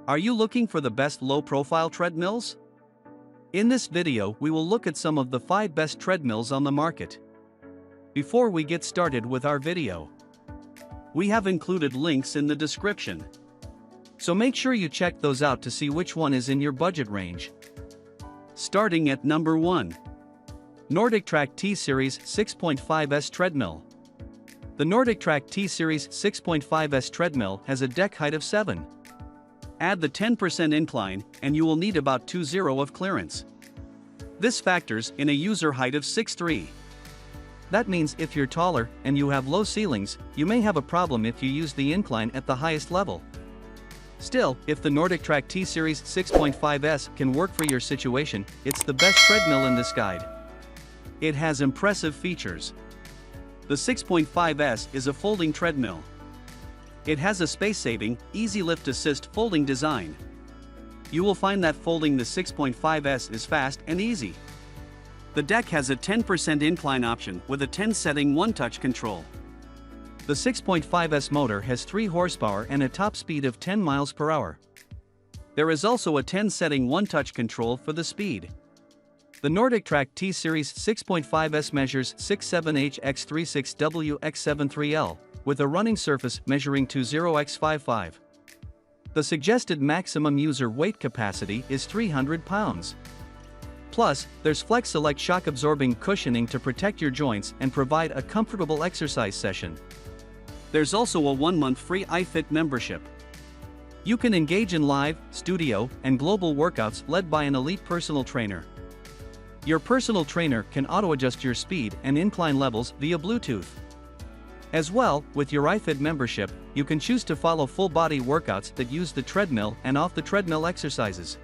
Are you looking for the best low-profile treadmills? In this video, we will look at some of the 5 best treadmills on the market. Before we get started with our video, we have included links in the description. So make sure you check those out to see which one is in your budget range. Starting at number 1. NordicTrack T-Series 6.5S Treadmill. The NordicTrack T-Series 6.5S treadmill has a deck height of 7. Add the 10% incline, and you will need about 2.0 of clearance. This factors in a user height of 6'3". That means if you're taller and you have low ceilings, you may have a problem if you use the incline at the highest level. Still, if the NordicTrack T-Series 6.5S can work for your situation, it's the best treadmill in this guide. It has impressive features. The 6.5S is a folding treadmill. It has a space-saving, easy lift assist folding design. You will find that folding the 6.5S is fast and easy. The deck has a 10% incline option with a 10-setting one-touch control. The 6.5S motor has 3 horsepower and a top speed of 10 miles per hour. There is also a 10-setting one-touch control for the speed. The NordicTrack T-Series 6.5S measures 6'7" x 36W x 73L, with a running surface measuring 20 x 55. The suggested maximum user weight capacity is 300 pounds. Plus, there's Flex Select shock-absorbing cushioning to protect your joints and provide a comfortable exercise session. There's also a 1-month free iFit membership. You can engage in live, studio, and global workouts led by an elite personal trainer. Your personal trainer can auto-adjust your speed and incline levels via Bluetooth. As well, with your iFit membership, you can choose to follow full-body workouts that use the treadmill and off-the-treadmill exercises.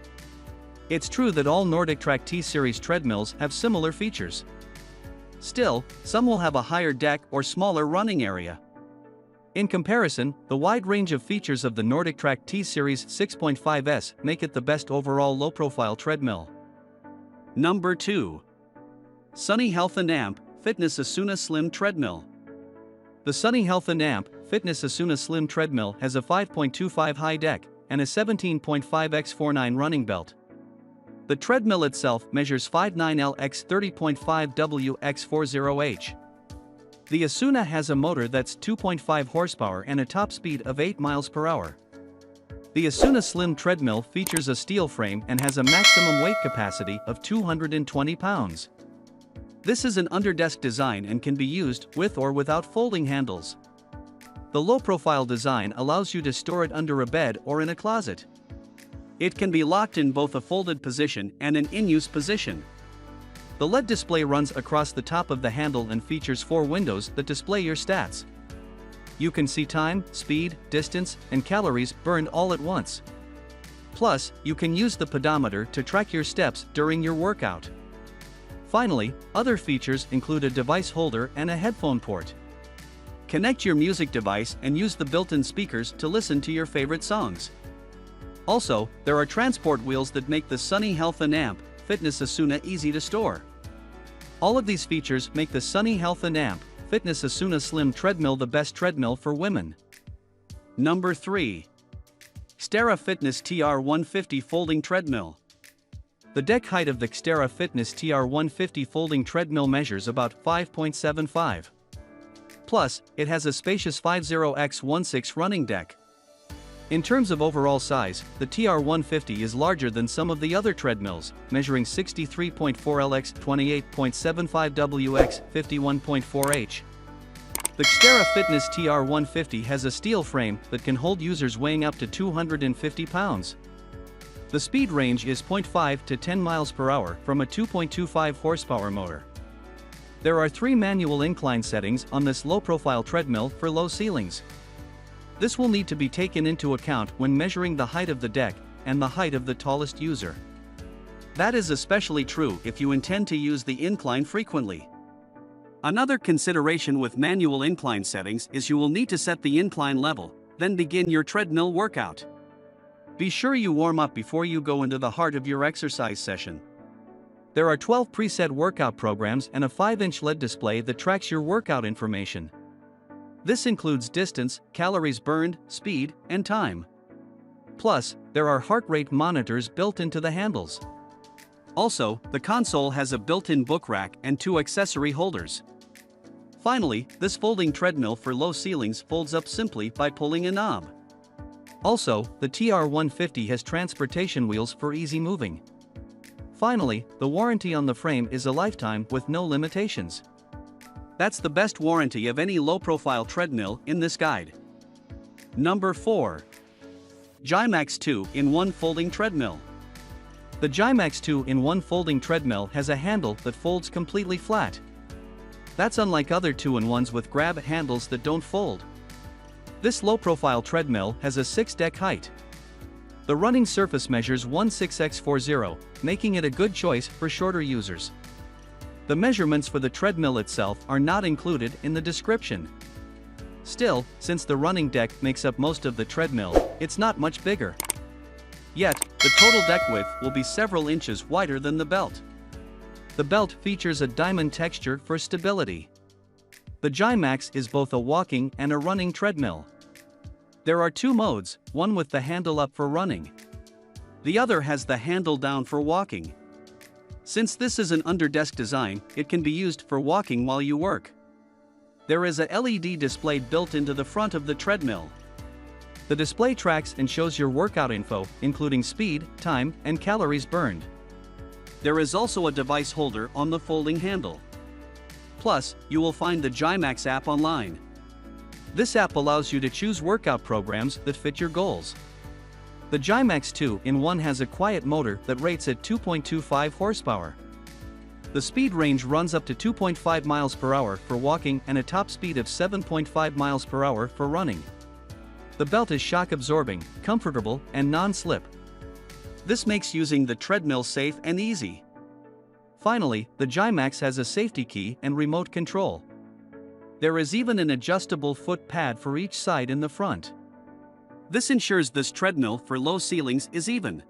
It's true that all NordicTrack T-Series treadmills have similar features. Still, some will have a higher deck or smaller running area. In comparison, the wide range of features of the NordicTrack T-Series 6.5S make it the best overall low-profile treadmill. Number 2. Sunny Health & Amp Fitness Asuna Slim Treadmill. The Sunny Health & Amp Fitness Asuna Slim Treadmill has a 5.25 high deck and a 17.5 x 49 running belt. The treadmill itself measures 5'9" x 30.5 W x 40H. The Asuna has a motor that's 2.5 horsepower and a top speed of 8 miles per hour. The Asuna Slim Treadmill features a steel frame and has a maximum weight capacity of 220 pounds. This is an under-desk design and can be used with or without folding handles. The low-profile design allows you to store it under a bed or in a closet. It can be locked in both a folded position and an in-use position. The LED display runs across the top of the handle and features 4 windows that display your stats. You can see time, speed, distance, and calories burned all at once. Plus, you can use the pedometer to track your steps during your workout. Finally, other features include a device holder and a headphone port. Connect your music device and use the built-in speakers to listen to your favorite songs. Also, there are transport wheels that make the Sunny Health & Amp Fitness Asuna easy to store. All of these features make the Sunny Health & Amp Fitness Asuna Slim Treadmill the best treadmill for women. Number 3. Xterra Fitness TR150 Folding Treadmill. The deck height of the Xterra Fitness TR150 folding treadmill measures about 5.75. Plus, it has a spacious 50 x 16 running deck. In terms of overall size, the TR150 is larger than some of the other treadmills, measuring 63.4 L x 28.75 W x 51.4H. The Xterra Fitness TR150 has a steel frame that can hold users weighing up to 250 pounds. The speed range is 0.5 to 10 miles per hour from a 2.25 horsepower motor. There are 3 manual incline settings on this low-profile treadmill for low ceilings. This will need to be taken into account when measuring the height of the deck and the height of the tallest user. That is especially true if you intend to use the incline frequently. Another consideration with manual incline settings is you will need to set the incline level, then begin your treadmill workout. Be sure you warm up before you go into the heart of your exercise session. There are 12 preset workout programs and a 5-inch LED display that tracks your workout information. This includes distance, calories burned, speed, and time. Plus, There are heart rate monitors built into the handles. Also, the console has a built-in book rack and 2 accessory holders. Finally, this folding treadmill for low ceilings folds up simply by pulling a knob. Also, the TR150 has transportation wheels for easy moving. Finally, the warranty on the frame is a lifetime with no limitations. That's the best warranty of any low-profile treadmill in this guide. Number 4. Gymax 2-in-1 Folding Treadmill. The Gymax 2-in-1 folding treadmill has a handle that folds completely flat. That's unlike other 2-in-1s with grab handles that don't fold. This low-profile treadmill has a 6-deck height. The running surface measures 16x40, making it a good choice for shorter users. The measurements for the treadmill itself are not included in the description. Still, since the running deck makes up most of the treadmill, it's not much bigger. Yet, the total deck width will be several inches wider than the belt. The belt features a diamond texture for stability. The Jymax is both a walking and a running treadmill. There are 2 modes, one with the handle up for running. The other has the handle down for walking. Since this is an under-desk design, it can be used for walking while you work. There is a LED display built into the front of the treadmill. The display tracks and shows your workout info, including speed, time, and calories burned. There is also a device holder on the folding handle. Plus, you will find the Gymax app online. This app allows you to choose workout programs that fit your goals. The Gymax 2-in-1 has a quiet motor that rates at 2.25 horsepower. The speed range runs up to 2.5 miles per hour for walking and a top speed of 7.5 miles per hour for running. The belt is shock absorbing, comfortable, and non-slip. This makes using the treadmill safe and easy. Finally, the Gymax has a safety key and remote control. There is even an adjustable foot pad for each side in the front. This ensures this treadmill for low ceilings is even.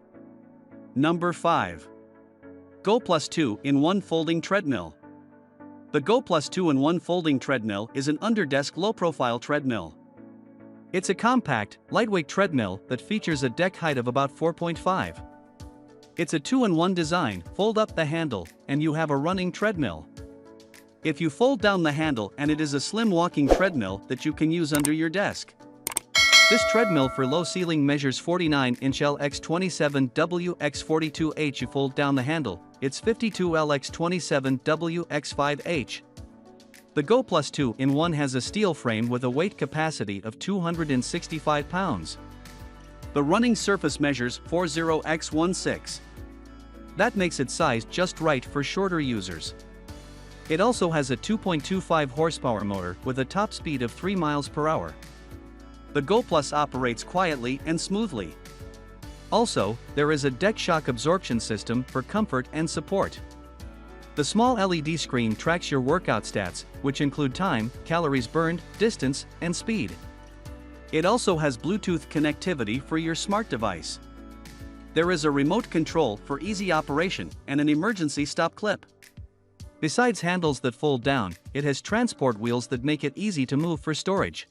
Number 5. GoPlus 2-in-1 Folding Treadmill. The GoPlus 2-in-1 Folding Treadmill is an under-desk low-profile treadmill. It's a compact, lightweight treadmill that features a deck height of about 4.5. It's a 2-in-1 design, fold up the handle, and you have a running treadmill. If you fold down the handle and it is a slim walking treadmill that you can use under your desk. This treadmill for low ceiling measures 49-inch LX27W x42H. You fold down the handle, it's 52LX27W x5H. The GoPlus 2-in-1 has a steel frame with a weight capacity of 265 pounds. The running surface measures 40x16. That makes it sized just right for shorter users. It also has a 2.25 horsepower motor with a top speed of 3 miles per hour. The GoPlus operates quietly and smoothly. Also, there is a deck shock absorption system for comfort and support. The small LED screen tracks your workout stats, which include time, calories burned, distance, and speed. It also has Bluetooth connectivity for your smart device. There is a remote control for easy operation and an emergency stop clip. Besides handles that fold down, it has transport wheels that make it easy to move for storage.